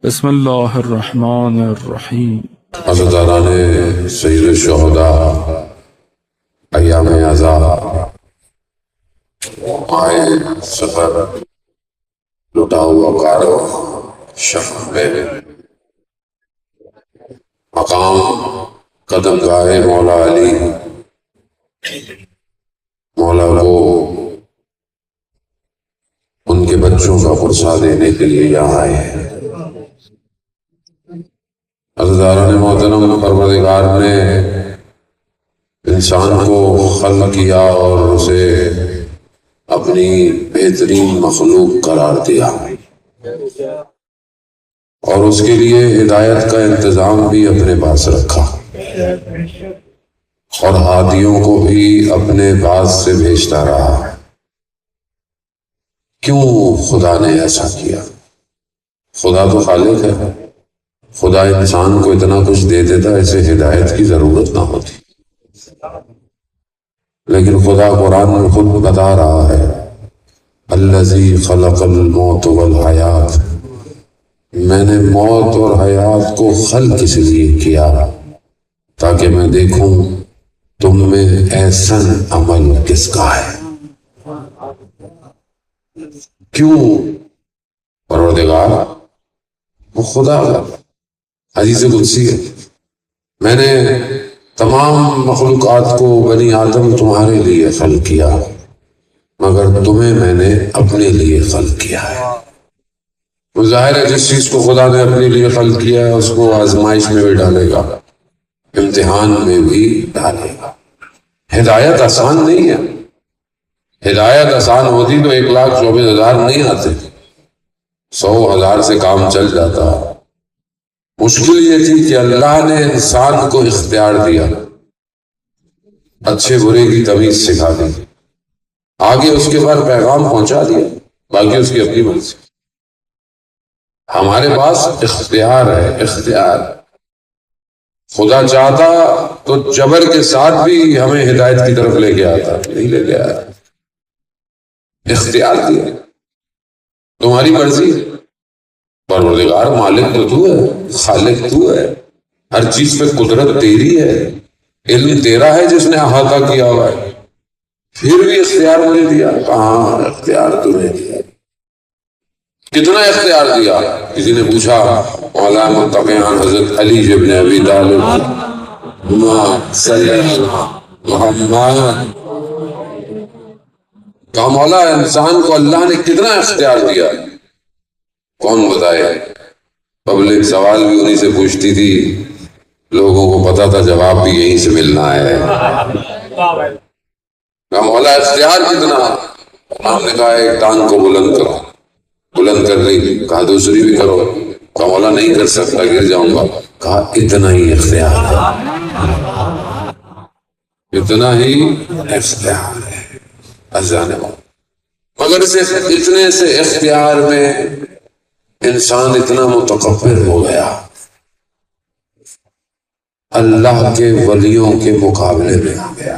بسم اللہ الرحمن الرحیم۔ عزاداران سید الشہداء ایام عزا آئے سفر لٹا ہوا کارو شہر میں مقام قدم گاہ مولا علی مولا کو ان کے بچوں کا قرصہ دینے کے لیے یہاں آئے ہیں۔ عزاداران محترم، پروردگار نے انسان کو خلق کیا اور اسے اپنی بہترین مخلوق قرار دیا اور اس کے لیے ہدایت کا انتظام بھی اپنے پاس رکھا اور ہادیوں کو بھی اپنے پاس سے بھیجتا رہا۔ کیوں خدا نے ایسا کیا؟ خدا تو خالق ہے، خدا انسان کو اتنا کچھ دے دیتا اسے ہدایت کی ضرورت نہ ہوتی، لیکن خدا قرآن میں خود بتا رہا ہے الذی خلق الموت والحیات، میں نے موت اور حیات کو خلق اس لیے کیا تاکہ میں دیکھوں تم میں احسن عمل کس کا ہے۔ کیوں؟ پروردگار وہ خدا عزیز قدسی ہے، میں نے تمام مخلوقات کو بنی آدم تمہارے لیے خلق کیا مگر تمہیں میں نے اپنے لیے خلق کیا ہے۔ ظاہر ہے جس چیز کو خدا نے اپنے لیے خلق کیا ہے اس کو آزمائش میں بھی ڈالے گا، امتحان میں بھی ڈالے گا۔ ہدایت آسان نہیں ہے، ہدایت آسان ہوتی تو 1,24,000 نہیں آتے، 100,000 سے کام چل جاتا۔ مشکل یہ تھی کہ اللہ نے انسان کو اختیار دیا، اچھے برے کی تمیز سکھا دی، آگے اس کے بعد پیغام پہنچا دیا، باقی اس کی اپنی مرضی۔ ہمارے پاس اختیار ہے، اختیار۔ خدا چاہتا تو جبر کے ساتھ بھی ہمیں ہدایت کی طرف لے کے آتا، نہیں لے کے آیا، اختیار دیا، تمہاری مرضی ہے۔ پروردگار مالک تو تو ہے، خالق تو ہے، ہر چیز پہ قدرت تیری ہے، علم تیرا ہے جس نے احاطہ کیا ہوا ہے، پھر بھی اختیار مجھے دیا۔ کہاں اختیار تمہیں دیا؟ کتنا اختیار دیا؟ کسی نے پوچھا مولا متقیان حضرت علی ابن ابی طالب صلی محمد، کہا مولا انسان کو اللہ نے کتنا اختیار دیا؟ کون بتائے؟ پبلک سوال بھی انہی سے پوچھتی تھی، لوگوں کو پتا تھا جواب بھی یہیں سے ملنا ہے۔ کہا مولا اختیار کتنا؟ ہم نے کہا ایک ٹانگ کو بلند کرو، بلند کر لی، کہا دوسری بھی کرو، کہا مولا نہیں کر سکتا گر جاؤں گا، کہا اتنا ہی اختیار ہے، اتنا ہی اختیار ہے ازانے والا۔ مگر صرف اتنے سے اختیار میں انسان اتنا متکبر ہو گیا، اللہ کے ولیوں کے مقابلے میں آ گیا۔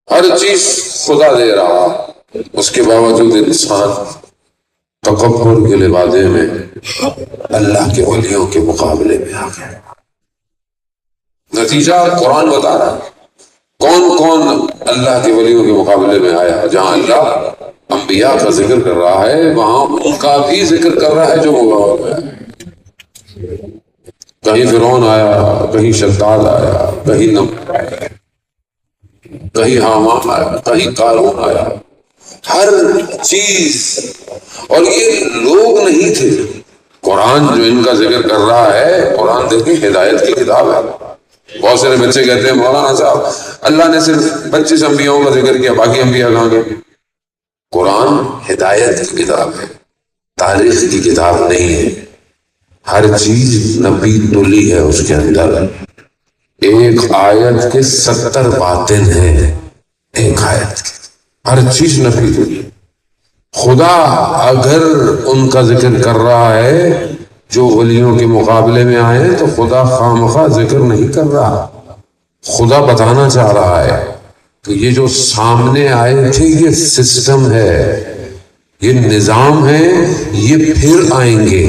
ہر چیز خدا دے رہا، اس کے باوجود انسان تکبر کے لبادے میں اللہ کے ولیوں کے مقابلے میں آ گیا۔ نتیجہ قرآن بتا رہا ہے کون کون اللہ کے ولیوں کے مقابلے میں آیا۔ جہاں اللہ انبیاء کا ذکر کر رہا ہے وہاں ان کا بھی ذکر کر رہا ہے جو مقابلے میں آیا۔ کہیں فرعون آیا، کہیں شداد آیا، کہیں نمرود آیا، کہیں حامان آیا، کہیں قارون آیا، ہر چیز۔ اور یہ لوگ نہیں تھے، قرآن جو ان کا ذکر کر رہا ہے، قرآن دیکھیں ہدایت کی کتاب ہے۔ بہت سارے بچے کہتے ہیں مولانا صاحب اللہ نے صرف 25 انبیاءوں کا ذکر کیا، باقی انبیاء کہاں گئے؟ قرآن ہدایت کی کتاب ہے، تاریخ کی کتاب نہیں ہے۔ ہر چیز نبی تلی ہے اس کے اندر، ایک آیت کے 70 باتیں ہیں، ایک آیت کی ہر چیز نبی تلی۔ خدا اگر ان کا ذکر کر رہا ہے جو ولیوں کے مقابلے میں آئے ہیں تو خدا خامخواہ ذکر نہیں کر رہا، خدا بتانا چاہ رہا ہے کہ یہ جو سامنے آئے تھے یہ سسٹم ہے، یہ نظام ہے، یہ پھر آئیں گے۔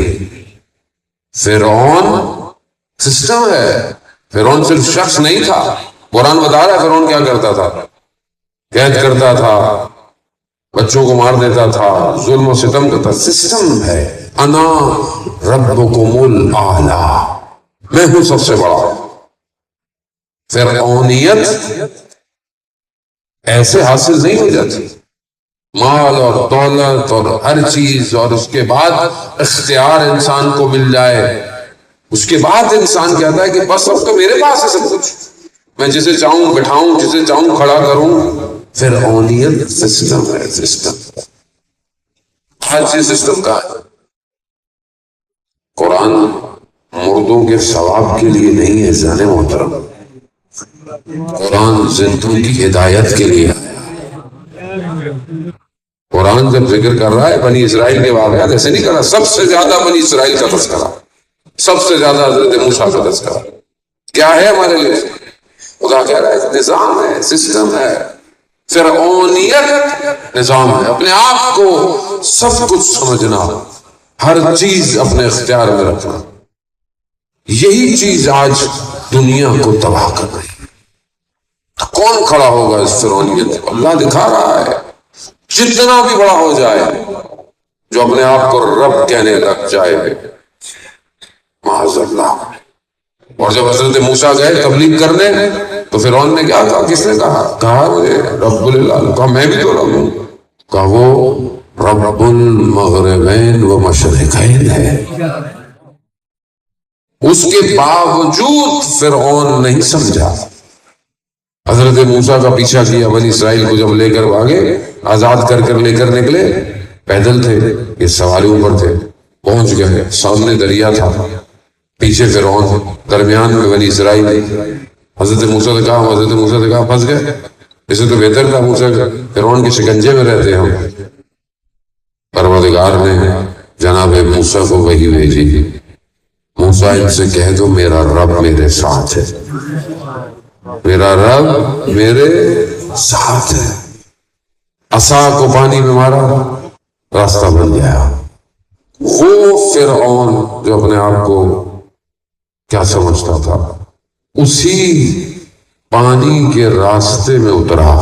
فرعون سسٹم ہے، فرعون صرف شخص نہیں تھا۔ قرآن بتا رہا ہے فرعون کیا کرتا تھا، قید کرتا تھا، بچوں کو مار دیتا تھا، ظلم و ستم کرتا۔ سسٹم ہے، انا ربکم الاعلی، میں ہوں سب سے بڑا۔ فرعونیت ایسے حاصل نہیں ہو جاتی، مال اور دولت اور ہر چیز، اور اس کے بعد اختیار انسان کو مل جائے، اس کے بعد انسان کہتا ہے کہ بس اب تو میرے پاس ہے سب کچھ، میں جسے چاہوں بٹھاؤں، جسے چاہوں کھڑا کروں۔ فرعونیت سسٹم ہے، سسٹم ہر چیز سسٹم کا ہے۔ قرآن مردوں کے ثواب کے لیے نہیں ہے جانے محترم، قرآن زندوں کی ہدایت کے لیے ہے۔ قرآن جب ذکر کر رہا ہے بنی اسرائیل کے واقعات، ایسے نہیں کر رہا سب سے زیادہ بنی اسرائیل کا تذکرہ، سب سے زیادہ حضرت موسیٰ کا تذکرہ کیا ہے ہمارے لیے؟ خدا کہہ رہا ہے نظام ہے، سسٹم ہے۔ فرعونیت نظام ہے، اپنے آپ کو سب کچھ سمجھنا، ہر چیز اپنے اختیار میں رکھنا، یہی چیز آج دنیا کو تباہ کر رہی ہے۔ کون کھڑا ہوگا اس فرعونیت کو؟ اللہ دکھا رہا ہے، جتنا بھی بڑا ہو جائے، جو اپنے آپ کو رب کہنے لگ جائے، معاذ اللہ۔ اور جب حضرت موسیٰ گئے تبلیغ کرنے تو فرعون نے کیا کہا؟ کس نے کہا مجھے رب العالمین، کہا میں بھی تو رب ہوں، کہا وہ رب المغربین و مشرقین ہے۔ اس کے باوجود فرعون نہیں سمجھا، حضرت موسیٰ کا پیچھا کیا، بنی اسرائیل کو جب لے کر بھاگے، آزاد کر لے کر نکلے، پیدل تھے، یہ سواریوں پر تھے، پہنچ گئے، سامنے دریا تھا، پیچھے فرعون، درمیان میں بنی اسرائیل۔ حضرت موسیٰ نے کہا پھنس گئے، اسے تو بہتر تھا موسیٰ فرعون کے شکنجے میں رہتے ہم۔ پروردگار نے جناب موسیٰ کو وحی بھیجی، موسیٰ ان سے کہہ دو میرا رب میرے ساتھ ہے، میرا رب میرے ساتھ ہے۔ عصا کو پانی میں مارا، راستہ بن گیا۔ وہ فرعون جو اپنے آپ کو کیا سمجھتا تھا، اسی پانی کے راستے میں اترا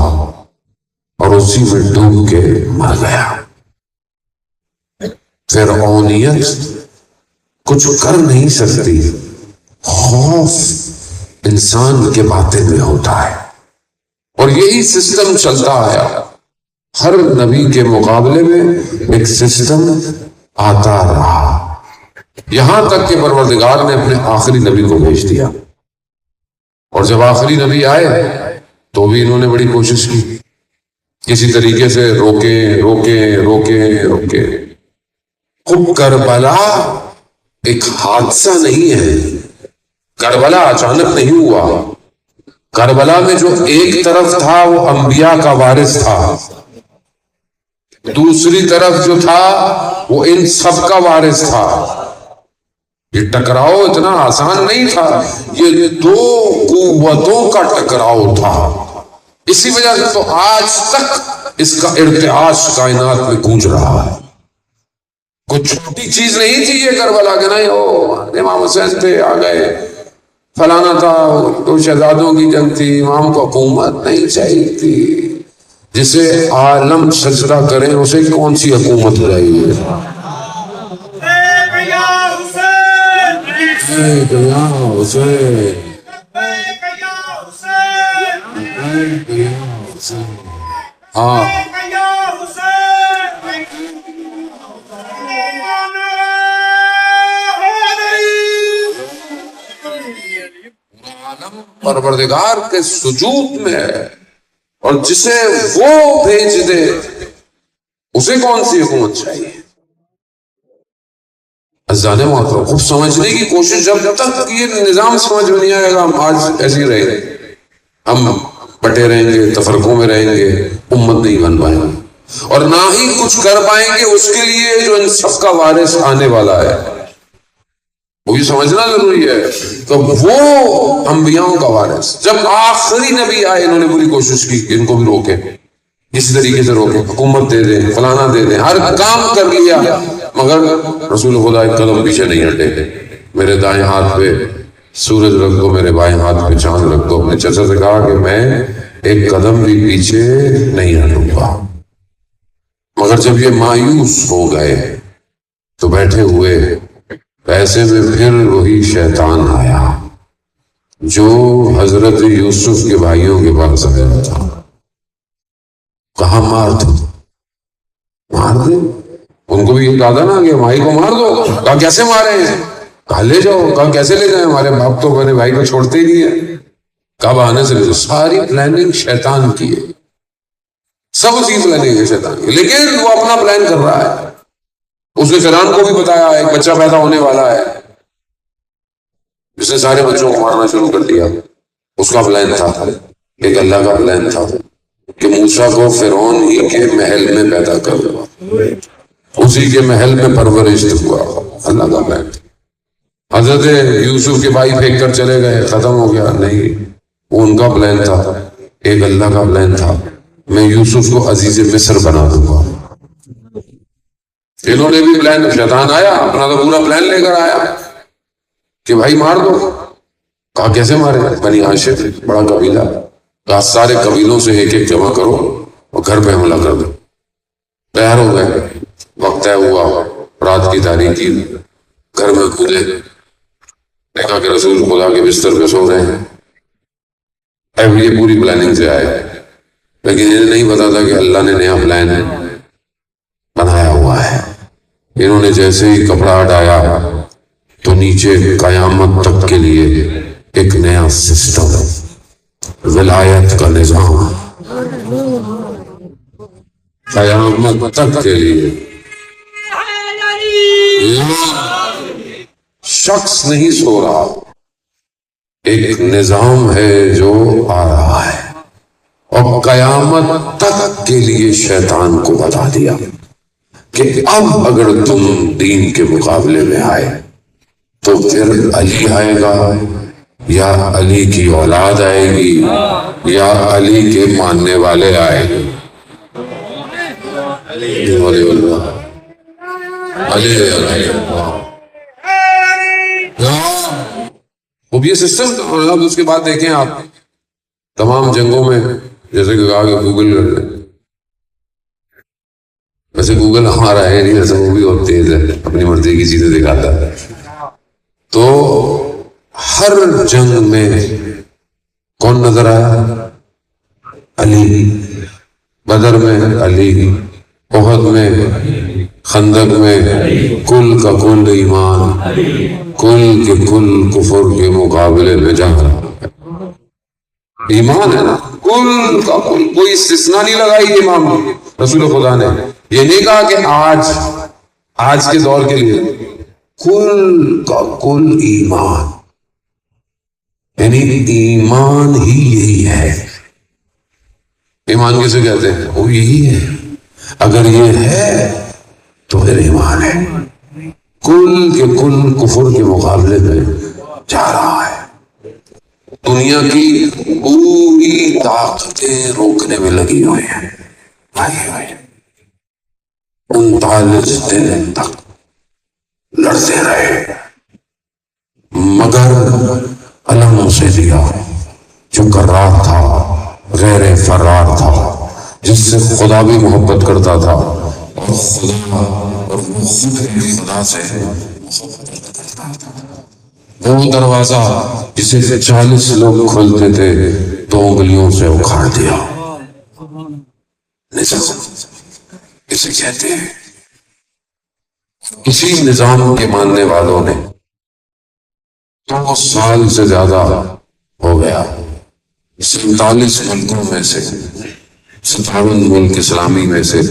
اور اسی میں ڈوب کے مر گیا۔ فرعونیت کچھ کر نہیں سکتی، خوف انسان کے باطن میں ہوتا ہے، اور یہی سسٹم چلتا آیا۔ ہر نبی کے مقابلے میں ایک سسٹم آتا رہا، یہاں تک کہ پروردگار نے اپنے آخری نبی کو بھیج دیا۔ اور جب آخری نبی آئے تو بھی انہوں نے بڑی کوشش کی، کسی طریقے سے روکے۔ خود کربلا ایک حادثہ نہیں ہے، کربلا اچانک نہیں ہوا۔ کربلا میں جو ایک طرف تھا وہ انبیاء کا وارث تھا، دوسری طرف جو تھا وہ ان سب کا وارث تھا۔ یہ ٹکراؤ اتنا آسان نہیں تھا، یہ دو قوتوں کا ٹکراؤ تھا۔ اسی وجہ سے تو آج تک اس کا ارتعاش کائنات میں گونج رہا ہے۔ کچھ چھوٹی چیز نہیں تھی یہ کربلا کہ نہیں امام حسین تھے آ گئے، فلانا تھا، دو شہزادوں کی جنگ تھی، امام کو حکومت نہیں چاہیے تھی۔ جسے عالم سجدہ کریں اسے کون سی حکومت چاہیے؟ ہاں پروردگار کے سجود میں ہے، اور جسے وہ بھیج دے اسے کون سی حکومت چاہیے؟ ازانے محترم خوب سمجھنے کی کوشش، جب تک یہ نظام سمجھ میں نہیں آئے گا ہم آج ایسے ہی رہیں گے، ہم بٹے رہیں گے، تفرقوں میں رہیں گے، امت نہیں بن پائیں گے، اور نہ ہی کچھ کر پائیں گے اس کے لیے جو ان سب کا وارث آنے والا ہے۔ وہ یہ سمجھنا ضروری ہے۔ تو وہ انبیاءوں کا وارث، جب آخری نبی آئے انہوں نے پوری کوشش کی کہ ان کو بھی روکے، اس طریقے سے روکے، حکومت دے دیں، فلانا دے دیں، ہر کام کر لیا، مگر رسول خدا ایک قدم پیچھے نہیں ہٹے۔ میرے دائیں ہاتھ پہ سورج رکھ دو، میرے بائیں ہاتھ پہ چاند رکھ دو۔ اپنے چچا سے کہا کہ میں ایک قدم بھی پیچھے نہیں ہٹوں گا۔ مگر جب یہ مایوس ہو گئے تو بیٹھے ہوئے ایسے میں پھر وہی شیطان آیا جو حضرت یوسف کے بھائیوں کے پاس آیا تھا۔ کہاں مار دو، مار دے، ان کو بھی یہ کہا تھا نا کہ بھائی کو مار دو۔ کہا کیسے مارے ہیں؟ کہا لے جاؤ۔ کہا کیسے لے جائیں، ہمارے باپ تو میرے بھائی کو چھوڑتے ہی نہیں ہے۔ کہا بہانے سے لے جاؤ۔ ساری پلاننگ شیطان کی ہے، سب اسی پلاننگ ہے شیطان کی، لیکن وہ اپنا پلان کر رہا ہے۔ اس نے فرعون کو بھی بتایا ایک بچہ پیدا ہونے والا ہے، جس نے سارے بچوں کو مارنا شروع کر دیا۔ اس کا پلان تھا، ایک اللہ کا پلان تھا کہ موسیٰ کو فرعون ہی کے محل میں پیدا کر دو، اسی کے محل میں پرورش ہوا، اللہ کا پلان تھا۔ حضرت یوسف کے بھائی پھینک کر چلے گئے، ختم ہو گیا، نہیں، وہ ان کا پلان تھا، ایک اللہ کا پلان تھا، میں یوسف کو عزیز مصر بنا دوں گا۔ انہوں نے بھی پلان، شیطان آیا اپنا تو پورا پلان لے کر آیا کہ بھائی مار دو۔ کہا کیسے مارے؟ بنی ہاشم بڑا قبیلہ، کہا سارے قبیلوں سے ایک ایک جمع کرو اور گھر پہ حملہ کر دو۔ تیار ہو گئے، وقت طے ہوا، رات کی تاریکی، گھر میں کودے، دیکھا کہ رسول خدا کے بستر پہ سو رہے ہیں۔ اب یہ پوری پلاننگ سے آئے، لیکن انہیں نہیں پتا تھا کہ اللہ نے نیا پلان بنایا ہوا ہے۔ انہوں نے جیسے ہی کپڑا ہٹایا تو نیچے قیامت تک کے لیے ایک نیا سسٹم، ولایت کا نظام، قیامت تک کے لیے۔ شخص نہیں سو رہا، ایک نظام ہے جو آ رہا ہے، اور قیامت تک کے لیے شیطان کو بتا دیا کہ اب اگر تم دین کے مقابلے میں آئے تو پھر علی آئے گا، یا علی کی اولاد آئے گی، یا علی کے ماننے والے آئے گے۔ وہ بھی یہ سسٹم، اب اس کے بعد دیکھیں آپ تمام جنگوں میں، جیسے کہ کہا کہ گوگل کر لیں، ویسے گوگل ہمارا ہے نہیں، ویسے وہ بھی بہت تیز ہے، اپنی مرضی کی چیزیں دکھاتا ہے۔ تو ہر جنگ میں کون نظر آیا؟ علی۔ بدر میں علی، احد میں، خندق میں، کل کا کل ایمان، کل کے کل کفر کے مقابلے میں جنگ رہا۔ ایمان ہے نا، کل کا کل، کوئی استثناء نہیں لگائی امام نے، رسول خدا نے یہ نہیں کہا کہ آج کے دور کے لیے، کل کا کل ایمان، یعنی ایمان ہی یہی ہے۔ ایمان کسے کہتے ہیں؟ وہ یہی ہے، اگر یہ ہے تو پھر ایمان ہے۔ کل کے کل کفر کے مقابلے میں جا رہا ہے، دنیا کی پوری طاقتیں روکنے میں لگی ہوئی ہیں۔ 39 دن تک لڑتے رہے، مگر علم اسے دیا جو کرار تھا، غیر فرار تھا، جس سے خدا بھی محبت کرتا تھا اور خدا اور وہ خود بھی خدا سے محبت کرتا تھا۔ وہ دروازہ جسے 40 لوگ کھولتے تھے 2 انگلیوں سے اکھاڑ دیا۔ نظام اسے کہتے ہیں۔ کسی نظام کے ماننے والوں نے 2 سال سے زیادہ ہو گیا 47 ملکوں میں سے 57 ملک اسلامی میں سے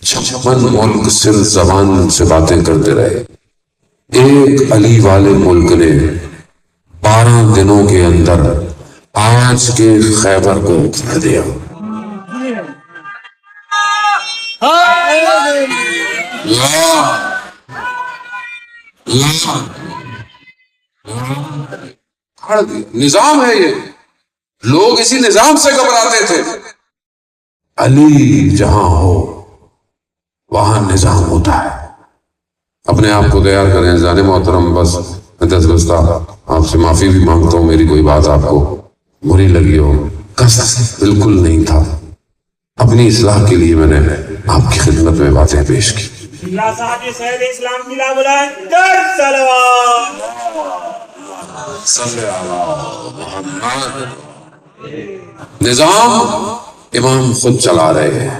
56 ملک صرف زبان سے باتیں کرتے رہے۔ ایک علی والے ملک نے 12 دنوں کے اندر آج کے خیبر کو اکھاڑ دیا۔ نظام ہے یہ، لوگ اسی نظام سے گھبراتے تھے۔ علی جہاں ہو وہاں نظام ہوتا ہے. اپنے آپ کو تیار کریں زانے محترم. بس میں 10 بجتا آپ سے معافی بھی مانگتا ہوں میری کوئی بات آپ کو بری لگی ہو. قصد بالکل نہیں تھا. اپنی اصلاح کے لیے میں نے آپ کی خدمت میں باتیں پیش کی. اسلام کی لا بلائیں در صلوات صلی اللہ محمد. نظام امام خود چلا رہے ہیں.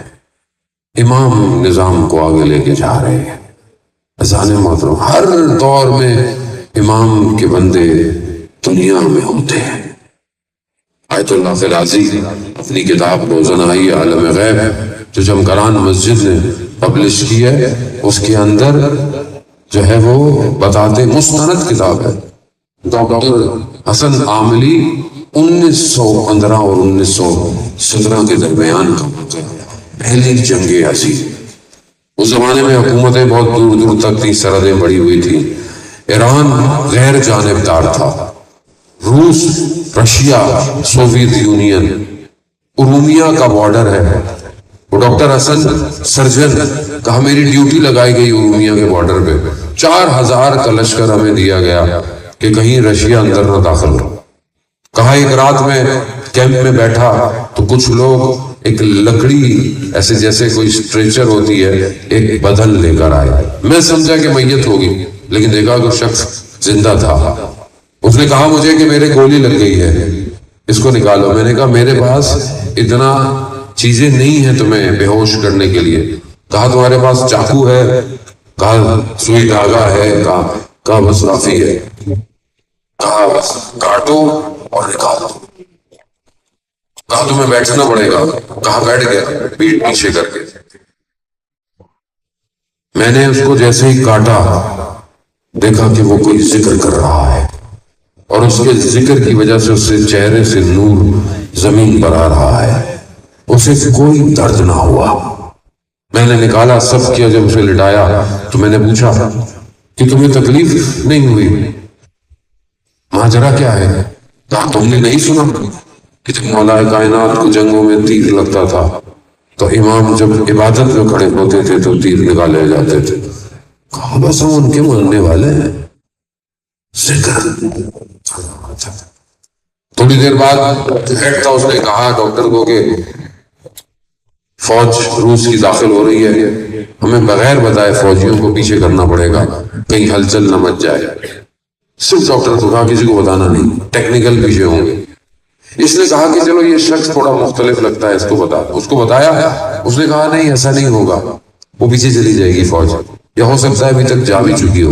امام نظام کو آگے لے کے جا رہے ہیں. اذان محترم ہر دور میں امام کے بندے دنیا میں ہوتے ہیں. آیت اللہ فیاضی اپنی کتاب روزنائی عالم غیب جو جمکران مسجد نے پبلش کی ہے اس کے اندر جو ہے وہ بتاتے مستند کتاب ہے. ڈاکٹر حسن عاملی 1915 اور 1917 کے درمیان کا پہلی جنگ عظیم. اس زمانے میں حکومتیں بہت دور دور تک تھی. سرحدیں بڑی ہوئی تھی. ایران غیر جانبدار تھا. روس، رشیا، سوویت یونین، ارومیہ کا بارڈر ہے. وہ ڈاکٹر حسن سرجن کہا میری ڈیوٹی لگائی گئی ارومیہ کے بارڈر پہ. 4000 کا لشکر ہمیں دیا گیا کہ کہیں رشیا اندر نہ داخل ہو. کہا ایک رات میں کیمپ میں بیٹھا تو کچھ لوگ ایک لکڑی ایسے جیسے کوئی اسٹریچر ہوتی ہے ایک بدل لے کر آئے. میں سمجھا کہ میت ہوگی لیکن دیکھا کہ شخص زندہ تھا. اس نے کہا مجھے کہ میرے گولی لگ گئی ہے اس کو نکالو. میں نے کہا میرے پاس اتنا چیزیں نہیں ہیں تمہیں بے ہوش کرنے کے لیے. کہا تمہارے پاس چاقو ہے؟ کہا سوئی دھاگا ہے؟ کہا بس کافی ہے. کہا بس کاٹو اور نکالو. کہا تمہیں بیٹھنا پڑے گا. کہا بیٹھ گیا پیٹ پیچھے کر کے. میں نے اس کو جیسے ہی کاٹا دیکھا کہ وہ کوئی ذکر کر رہا ہے اور اس کے ذکر کی وجہ سے اس سے چہرے سے نور زمین پر آ رہا ہے. اسے کوئی درد نہ ہوا. میں نے نکالا سب کیا. جب اسے لٹایا تو میں نے پوچھا کہ تمہیں تکلیف نہیں ہوئی؟ ماجرا کیا ہے؟ کہا تم نے نہیں سنا کہ جب مولا کائنات کو جنگوں میں تیر لگتا تھا تو امام جب عبادت میں کھڑے ہوتے تھے تو تیر نکالے جاتے تھے. کہا بس ہم ان کے ماننے والے ہیں. ذکر. تھوڑی دیر بعد ہیڈ تھا اس نے کہا ڈاکٹر کو کہ فوج روس کی داخل ہو رہی ہے. ہمیں بغیر بتائے فوجیوں کو پیچھے کرنا پڑے گا کہیں ہلچل نہ مچ جائے. صرف ڈاکٹر کو کہا کسی کو بتانا نہیں. ٹیکنیکل پیچھے ہوں گے. اس نے کہا کہ چلو یہ شخص تھوڑا مختلف لگتا ہے اس کو بتا. اس کو بتایا. اس نے کہا نہیں ایسا نہیں ہوگا وہ پیچھے چلی جائے گی فوج یا ہو سکتا ہے ابھی تک جا بھی چکی ہو.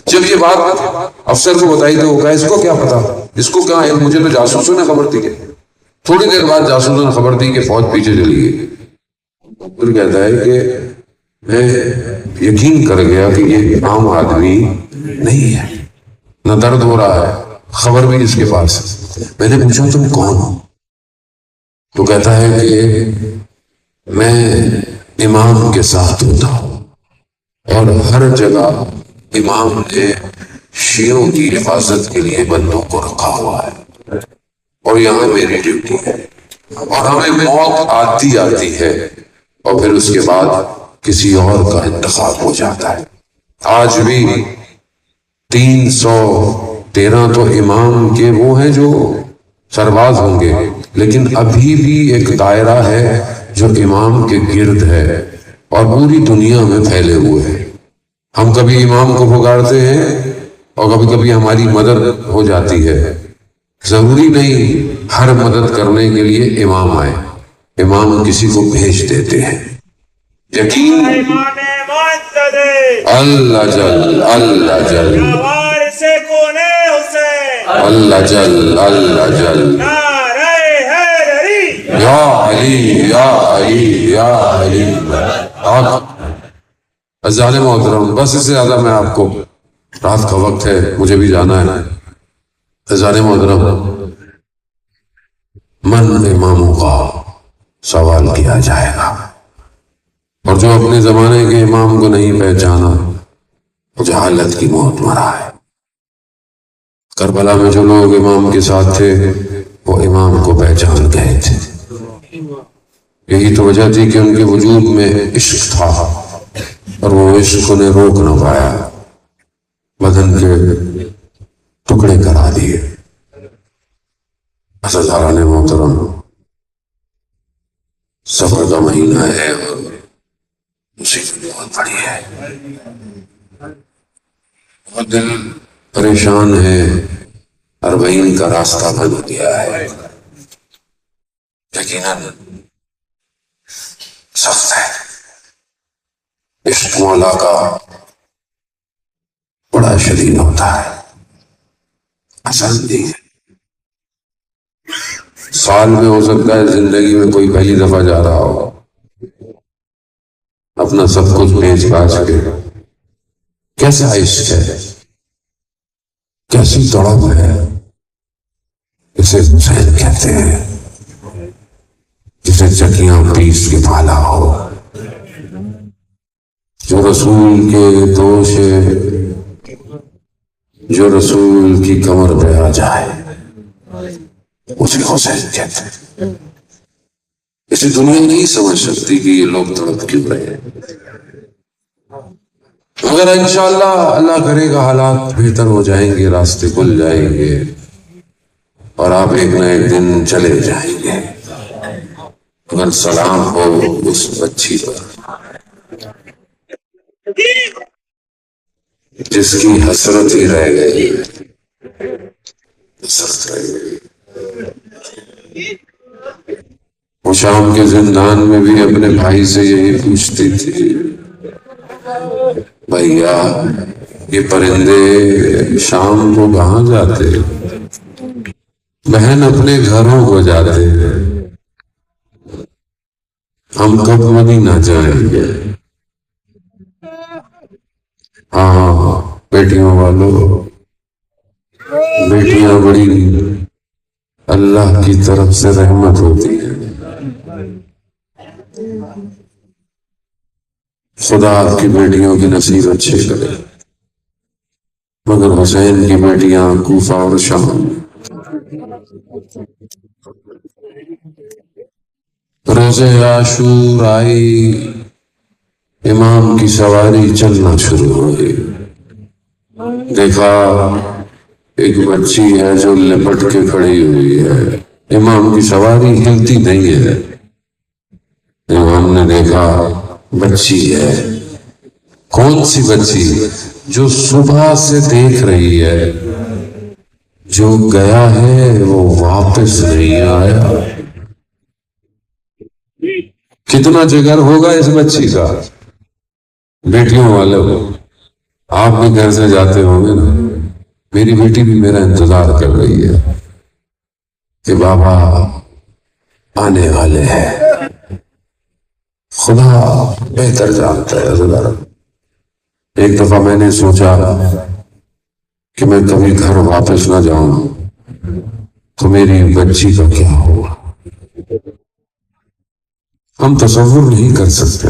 جب یہ بات افسر کو بتائی تو وہ کہا اس کو کیا پتا اس کو کیا ہے مجھے تو جاسوسوں نے خبر دی. تھوڑی دیر بعد جاسوسوں نے خبر دی کہ فوج پیچھے چلی گئی. پھر کہتا ہے کہ میں یقین کر گیا کہ یہ عام آدمی نہیں ہے. نہ درد ہو رہا ہے خبر بھی اس کے پاس. میں نے پوچھا تم کون ہو؟ تو کہتا ہے کہ میں امام کے ساتھ ہوتا ہوں اور ہر جگہ امام نے شیعوں کی حفاظت کے لیے بندوں کو رکھا ہوا ہے اور یہاں میری ڈیوٹی ہے اور ہمیں موت آتی ہے اور پھر اس کے بعد کسی اور کا انتخاب ہو جاتا ہے. آج بھی 313 تو امام کے وہ ہیں جو سرباز ہوں گے لیکن ابھی بھی ایک دائرہ ہے جو امام کے گرد ہے اور پوری دنیا میں پھیلے ہوئے ہیں. ہم کبھی امام کو پکارتے ہیں اور کبھی کبھی ہماری مدد ہو جاتی ہے. ضروری نہیں ہر مدد کرنے کے لیے امام آئے. امام کسی کو بھیج دیتے ہیں. یقین اللہ جل اللہ جل اللہ جل اللہ جل یا علی یا علی یا علی. عزیزان محترم بس اس سے زیادہ میں آپ کو رات کا وقت ہے مجھے بھی جانا ہے. عزیزان محترم من اماموں کا سوال کیا جائے گا اور جو اپنے زمانے کے امام کو نہیں پہچانا جہالت کی موت مرا ہے. کربلا میں جو لوگ امام کے ساتھ تھے وہ امام کو پہچان گئے تھے. یہی تو وجہ تھی کہ ان کے وجود میں عشق تھا اور وہ عشق انہیں روک نہ پایا، بدن کے ٹکڑے کرا دیے۔ عزیزان محترم، صبر کا مہینہ ہے اور مصیبت بہت بڑی ہے، بہت دل پریشان ہے، 40 کا راستہ بند گیا ہے، یقیناً سخت ہے۔ عشق مولا کا بڑا شدید ہوتا ہے، آسان نہیں ہے۔ سال میں ہو سکتا ہے زندگی میں کوئی پہلی دفعہ جا رہا ہو، اپنا سب کچھ بیچ باچ کے۔ کیسا عشق ہے، کیسی تڑپ ہے، اسے حسین کہتے ہیں، جسے چکیاں پیس کے پالا ہو، جو رسول کے دوش ہے، جو رسول کی کمر پہ آ جائے، اسے حسین کہتے ہیں۔ اسے دنیا نہیں سمجھ سکتی کہ یہ لوگ تڑپ کیوں رہے ہیں، مگر انشاءاللہ اللہ کرے گا حالات بہتر ہو جائیں گے، راستے کھل جائیں گے اور آپ ایک نہ ایک دن چلے جائیں گے، مگر سلام ہو اس بچی پر جس کی حسرت ہی رہ گئی، حسرت رہ گئی۔ وہ شام کے زندان میں بھی اپنے بھائی سے یہی پوچھتی تھی، بھیا یہ پرندے شام کو کہاں جاتے؟ بہن اپنے گھروں کو جاتے ہیں، ہم کب مدینہ جائیں گے؟ ہاں بیٹیوں والوں، بیٹیاں بڑی اللہ کی طرف سے رحمت ہوتی ہے، خدا آپ کی بیٹیوں کی نصیب اچھے کرے، مگر حسین کی بیٹیاں کوفہ اور شام۔ روز عاشور آئی، امام کی سواری چلنا شروع ہو گئی، دیکھا ایک بچی ہے جو لپٹ کے کھڑی ہوئی ہے، امام کی سواری ہلتی نہیں ہے۔ امام نے دیکھا بچی ہے، کون سی بچی؟ جو صبح سے دیکھ رہی ہے، جو گیا ہے وہ واپس نہیں آیا۔ کتنا جگر ہوگا اس بچی کا؟ بیٹیوں والے ہو، آپ بھی گھر سے جاتے ہوں گے نا، میری بیٹی بھی میرا انتظار کر رہی ہے کہ بابا آنے والے ہیں۔ خدا بہتر جانتا ہے ذرا۔ ایک دفعہ میں نے سوچا کہ میں کبھی گھر واپس نہ جاؤں تو میری بچی کا کیا ہوا۔ ہم تصور نہیں کر سکتے،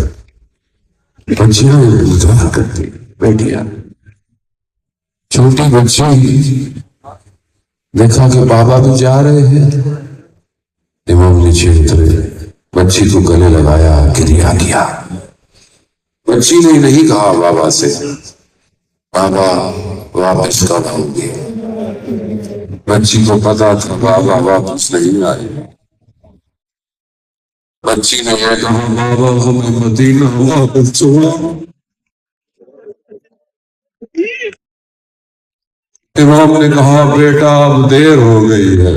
بچیاں انتظار کرتی، بیٹیاں، چھوٹی بچی دیکھا کہ بابا بھی جا رہے ہیں، امام نیچے اترے، بچی کو گلے لگایا، گریا کیا۔ بچی نے نہیں کہا بابا سے بابا واپس کب آؤ گے، بچی کو پتا تھا بابا واپس نہیں آئے۔ بچی نے یہ کہا بابا ہمیں مدینہ واپس چھوڑا۔ امام نے کہا بیٹا اب دیر ہو گئی ہے۔